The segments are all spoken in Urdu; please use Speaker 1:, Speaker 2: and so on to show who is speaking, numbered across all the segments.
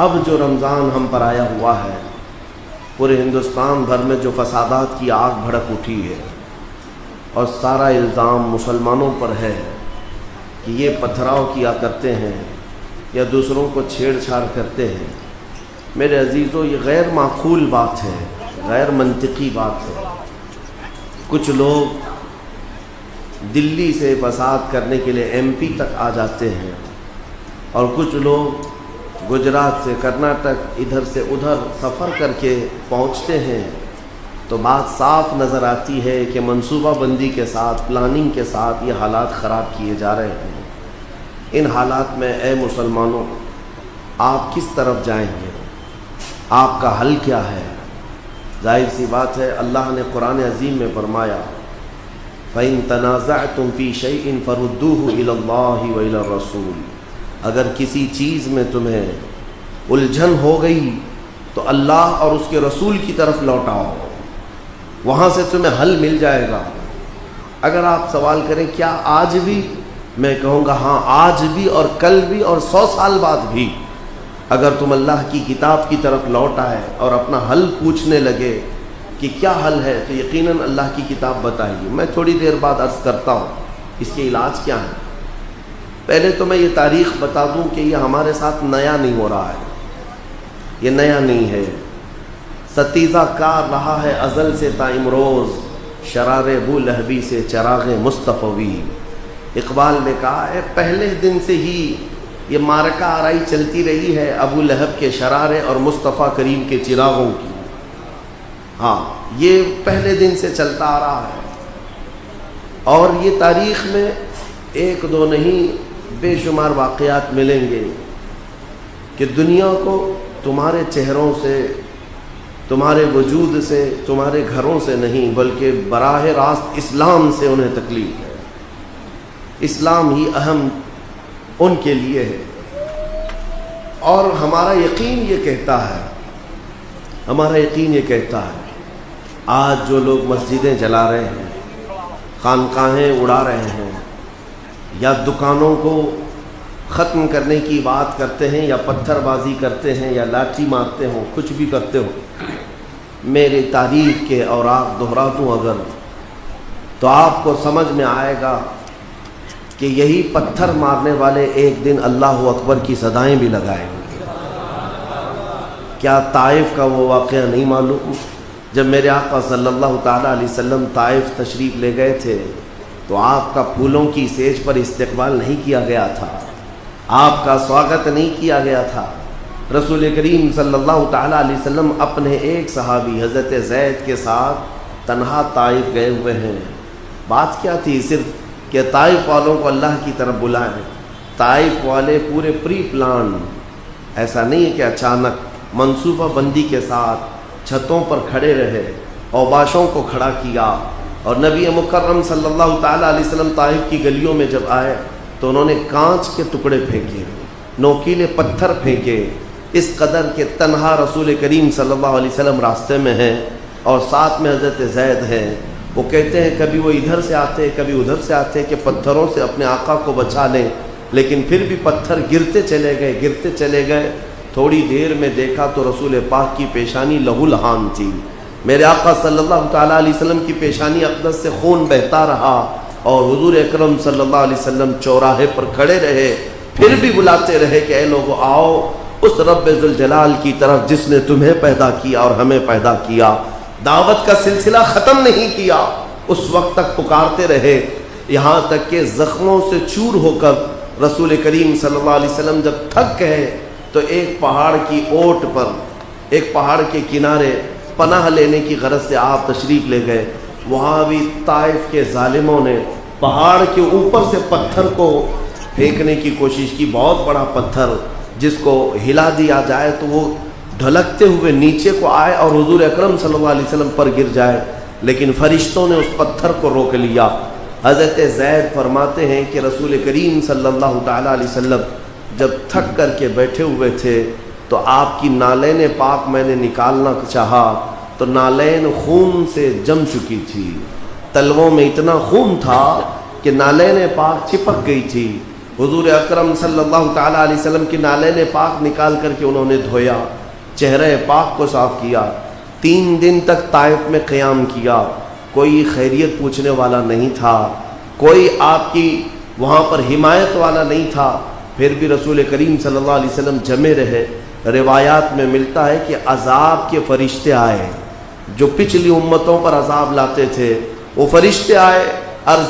Speaker 1: اب جو رمضان ہم پر آیا ہوا ہے، پورے ہندوستان بھر میں جو فسادات کی آگ بھڑک اٹھی ہے اور سارا الزام مسلمانوں پر ہے کہ یہ پتھراؤ کیا کرتے ہیں یا دوسروں کو چھیڑ چھاڑ کرتے ہیں، میرے عزیزوں یہ غیر معقول بات ہے، غیر منطقی بات ہے۔ کچھ لوگ دلی سے فساد کرنے کے لیے ایم پی تک آ جاتے ہیں اور کچھ لوگ گجرات سے کرناٹک ادھر سے ادھر سفر کر کے پہنچتے ہیں، تو بات صاف نظر آتی ہے کہ منصوبہ بندی کے ساتھ، پلاننگ کے ساتھ یہ حالات خراب کیے جا رہے ہیں۔ ان حالات میں اے مسلمانوں، آپ کس طرف جائیں گے؟ آپ کا حل کیا ہے؟ ظاہر سی بات ہے، اللہ نے قرآن عظیم میں فرمایا فَإِن تَنَازَعْتُمْ فِي شَيْءٍ فَرُدُّوهُ إِلَى اللَّهِ وَإِلَى الرَّسُولِ، اگر کسی چیز میں تمہیں الجھن ہو گئی تو اللہ اور اس کے رسول کی طرف لوٹاؤ، وہاں سے تمہیں حل مل جائے گا۔ اگر آپ سوال کریں کیا آج بھی، میں کہوں گا ہاں، آج بھی اور کل بھی اور 100 سال بعد بھی اگر تم اللہ کی کتاب کی طرف لوٹ آئے اور اپنا حل پوچھنے لگے کہ کیا حل ہے، تو یقیناً اللہ کی کتاب بتائیے۔ میں تھوڑی دیر بعد عرض کرتا ہوں اس کے علاج کیا ہیں۔ پہلے تو میں یہ تاریخ بتا دوں کہ یہ ہمارے ساتھ نیا نہیں ہو رہا ہے، یہ نیا نہیں ہے، ستیزہ کار رہا ہے ازل سے تا امروز، شرار ابو لہبی سے چراغ مصطفی۔ اقبال نے کہا ہے پہلے دن سے ہی یہ معرکہ آرائی چلتی رہی ہے ابو لہب کے شرارے اور مصطفیٰ کریم کے چراغوں کی۔ ہاں، یہ پہلے دن سے چلتا آ رہا ہے اور یہ تاریخ میں ایک دو نہیں بے شمار واقعات ملیں گے کہ دنیا کو تمہارے چہروں سے، تمہارے وجود سے، تمہارے گھروں سے نہیں بلکہ براہ راست اسلام سے انہیں تکلیف ہے۔ اسلام ہی اہم ان کے لیے ہے، اور ہمارا یقین یہ کہتا ہے، ہمارا یقین یہ کہتا ہے آج جو لوگ مسجدیں جلا رہے ہیں، خانقاہیں اڑا رہے ہیں، یا دکانوں کو ختم کرنے کی بات کرتے ہیں، یا پتھر بازی کرتے ہیں، یا لاٹھی مارتے ہوں، کچھ بھی کرتے ہوں، میری تاریخ کے اوراق دہرا دوں اگر، تو آپ کو سمجھ میں آئے گا کہ یہی پتھر مارنے والے ایک دن اللہ اکبر کی صدائیں بھی لگائیں گے۔ کیا طائف کا وہ واقعہ نہیں معلوم؟ جب میرے آقا صلی اللہ تعالیٰ علیہ وسلم طائف تشریف لے گئے تھے تو آپ کا پھولوں کی سیج پر استقبال نہیں کیا گیا تھا، آپ کا سواگت نہیں کیا گیا تھا۔ رسول کریم صلی اللہ تعالیٰ علیہ وسلم اپنے ایک صحابی حضرت زید کے ساتھ تنہا طائف گئے ہوئے ہیں۔ بات کیا تھی؟ صرف کہ طائف والوں کو اللہ کی طرف بلائیں۔ طائف والے پورے پری پلان، ایسا نہیں ہے کہ اچانک، منصوبہ بندی کے ساتھ چھتوں پر کھڑے رہے، اوباشوں کو کھڑا کیا، اور نبی مکرم صلی اللہ تعالیٰ علیہ وسلم طائف کی گلیوں میں جب آئے تو انہوں نے کانچ کے ٹکڑے پھینکے، نوکیلے پتھر پھینکے، اس قدر کہ تنہا رسول کریم صلی اللہ علیہ وسلم راستے میں ہیں اور ساتھ میں حضرت زید ہیں۔ وہ کہتے ہیں کبھی وہ ادھر سے آتے کبھی ادھر سے آتے کہ پتھروں سے اپنے آقا کو بچا لیں، لیکن پھر بھی پتھر گرتے چلے گئے۔ تھوڑی دیر میں دیکھا تو رسول پاک کی پیشانی لہو لہان تھی، میرے آقا صلی اللہ تعالیٰ علیہ وسلم کی پیشانی اقدس سے خون بہتا رہا، اور حضور اکرم صلی اللہ علیہ وسلم چوراہے پر کھڑے رہے، پھر بھی بلاتے رہے کہ اے لوگو آؤ اس رب ذوالجلال کی طرف جس نے تمہیں پیدا کیا اور ہمیں پیدا کیا۔ دعوت کا سلسلہ ختم نہیں کیا، اس وقت تک پکارتے رہے، یہاں تک کہ زخموں سے چور ہو کر رسول کریم صلی اللہ علیہ وسلم جب تھک گئے تو ایک پہاڑ کی اوٹ پر، ایک پہاڑ کے کنارے پناہ لینے کی غرض سے آپ تشریف لے گئے۔ وہاں بھی طائف کے ظالموں نے پہاڑ کے اوپر سے پتھر کو پھینکنے کی کوشش کی، بہت بڑا پتھر جس کو ہلا دیا جائے تو وہ ڈھلکتے ہوئے نیچے کو آئے اور حضور اکرم صلی اللہ علیہ وسلم پر گر جائے، لیکن فرشتوں نے اس پتھر کو روک لیا۔ حضرت زید فرماتے ہیں کہ رسول کریم صلی اللہ تعالیٰ علیہ وسلم جب تھک کر کے بیٹھے ہوئے تھے تو آپ کی نالین پاک میں نے نکالنا چاہا تو نالین خون سے جم چکی تھی، تلووں میں اتنا خون تھا کہ نالین پاک چپک گئی تھی۔ حضور اکرم صلی اللہ تعالیٰ علیہ وسلم کی نالین پاک نکال کر کے انہوں نے دھویا، چہرہ پاک کو صاف کیا، 3 دن تک طائف میں قیام کیا، کوئی خیریت پوچھنے والا نہیں تھا، کوئی آپ کی وہاں پر حمایت والا نہیں تھا، پھر بھی رسول کریم صلی اللہ علیہ وسلم جمے رہے۔ روایات میں ملتا ہے کہ عذاب کے فرشتے آئے، جو پچھلی امتوں پر عذاب لاتے تھے، وہ فرشتے آئے، عرض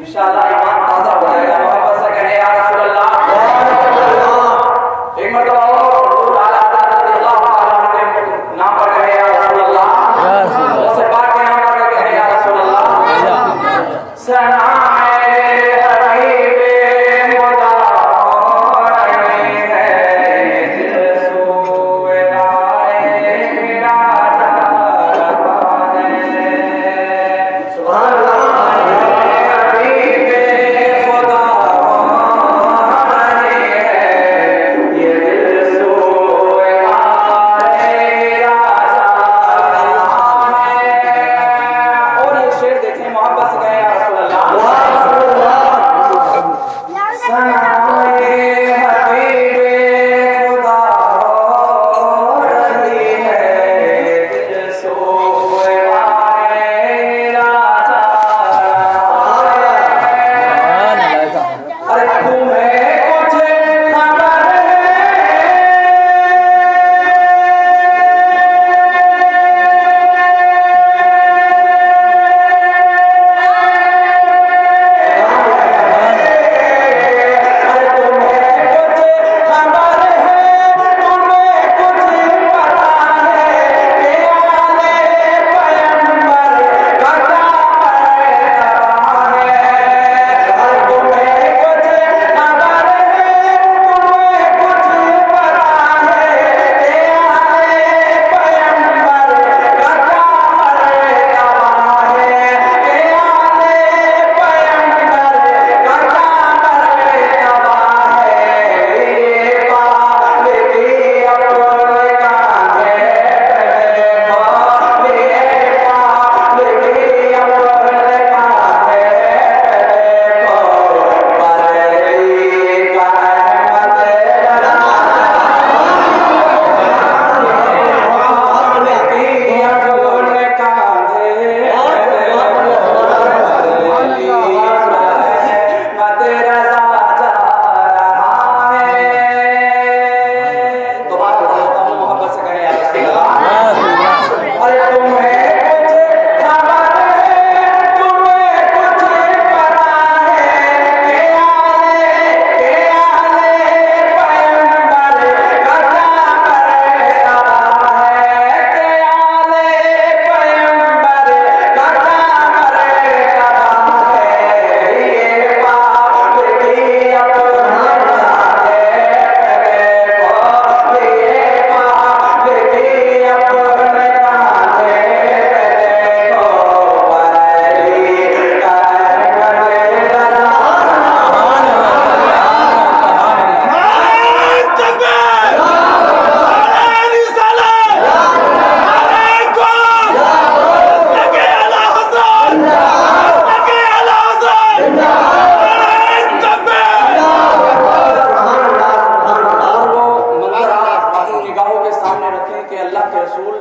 Speaker 2: انشاءاللہ ایمان تازہ ہو جائے گا. محبت سے کہیں یا رسول اللہ. کہ اللہ کے رسول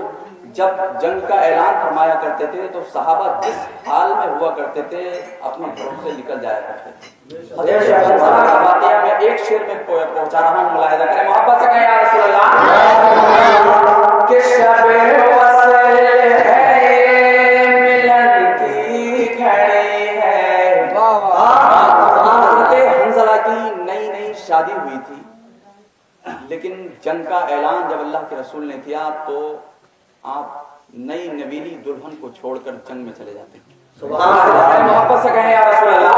Speaker 2: جب جنگ کا اعلان فرمایا کرتے تھے تو صحابہ جس حال میں ہوا کرتے تھے اپنے گھروں سے نکل جایا کرتے تھے. واقعہ میں ایک شعر میں پہنچا رہا ہوں, ملاحظہ کریں, محبت سے کہیں یا رسول اللہ کہ شب وصل ہے ملن کی کھڑی ہے. حضرت حنظلہ کی نئی شادی ہوئی تھی, لیکن جنگ کا اعلان جب اللہ کے رسول نے کیا تو آپ نئی نویلی دلہن کو چھوڑ کر جنگ میں چلے جاتے ہیں. محبت سے کہیں یا رسول اللہ